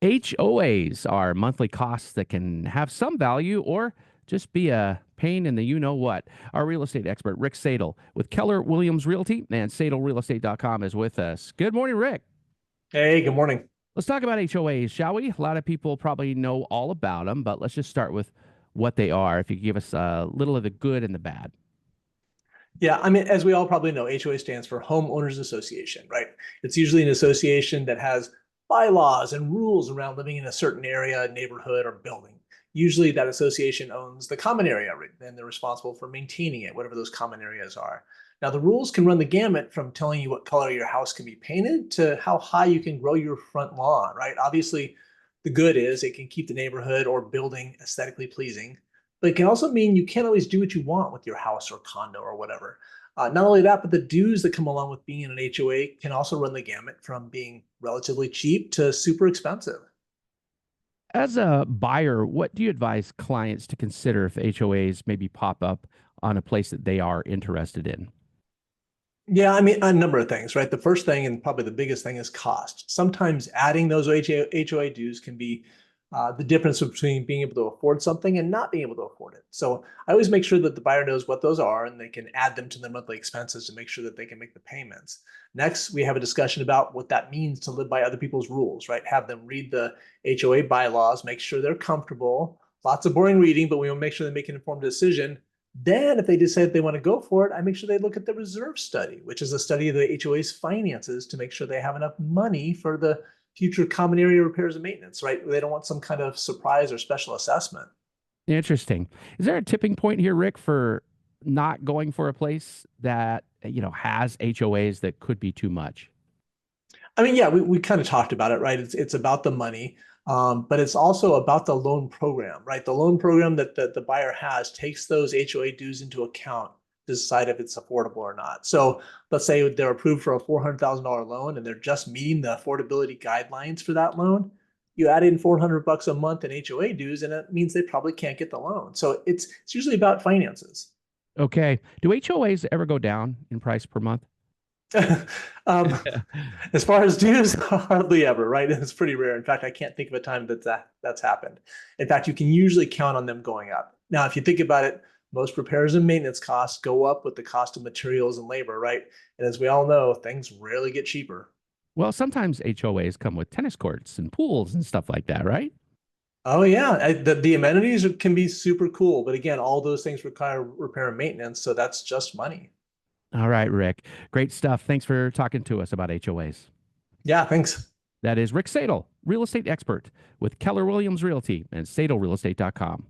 HOAs are monthly costs that can have some value or just be a pain in the you-know-what. Our real estate expert, Rick Sadle, with Keller Williams Realty and SadleRealEstate.com is with us. Good morning, Rick. Hey, good morning. Let's talk about HOAs, shall we? A lot of people probably know all about them, but let's just start with what they are. If you could give us a little of the good and the bad. Yeah, I mean, as we all probably know, HOA stands for Homeowners Association, right? It's usually an association that has bylaws and rules around living in a certain area, neighborhood, or building. Usually that association owns the common area, right? And they're responsible for maintaining it, whatever those common areas are. Now, the rules can run the gamut from telling you what color your house can be painted to how high you can grow your front lawn, right? Obviously, the good is it can keep the neighborhood or building aesthetically pleasing, but it can also mean you can't always do what you want with your house or condo or whatever. Not only that, but the dues that come along with being in an HOA can also run the gamut from being relatively cheap to super expensive. As a buyer, what do you advise clients to consider if HOAs maybe pop up on a place that they are interested in? Yeah, I mean, a number of things, right? The first thing and probably the biggest thing is cost. Sometimes adding those HOA dues can be the difference between being able to afford something and not being able to afford it. So I always make sure that the buyer knows what those are and they can add them to their monthly expenses to make sure that they can make the payments. Next, we have a discussion about what that means to live by other people's rules, right? Have them read the HOA bylaws, make sure they're comfortable. Lots of boring reading, but we will make sure they make an informed decision. Then, if they decide they want to go for it, I make sure they look at the reserve study, which is a study of the HOA's finances to make sure they have enough money for the future common area repairs and maintenance, right? They don't want some kind of surprise or special assessment. Interesting. Is there a tipping point here, Rick, for not going for a place that, has HOAs that could be too much? I mean, yeah, we kind of talked about it, right? It's about the money, but it's also about the loan program, right? The loan program that the buyer has takes those HOA dues into account to decide if it's affordable or not. So let's say they're approved for a $400,000 loan and they're just meeting the affordability guidelines for that loan. You add in $400 a month in HOA dues, and it means they probably can't get the loan. So it's usually about finances. Okay. Do HOAs ever go down in price per month? um, as far as dues, hardly ever, right? It's pretty rare. In fact, I can't think of a time that's happened. In fact, you can usually count on them going up. Now, if you think about it, most repairs and maintenance costs go up with the cost of materials and labor, right? And as we all know, things rarely get cheaper. Well, sometimes HOAs come with tennis courts and pools and stuff like that, right? Oh yeah, the amenities can be super cool, but again, all those things require repair and maintenance, so that's just money. All right, Rick. Great stuff. Thanks for talking to us about HOAs. Yeah, thanks. That is Rick Sadle, real estate expert with Keller Williams Realty and SadleRealEstate.com.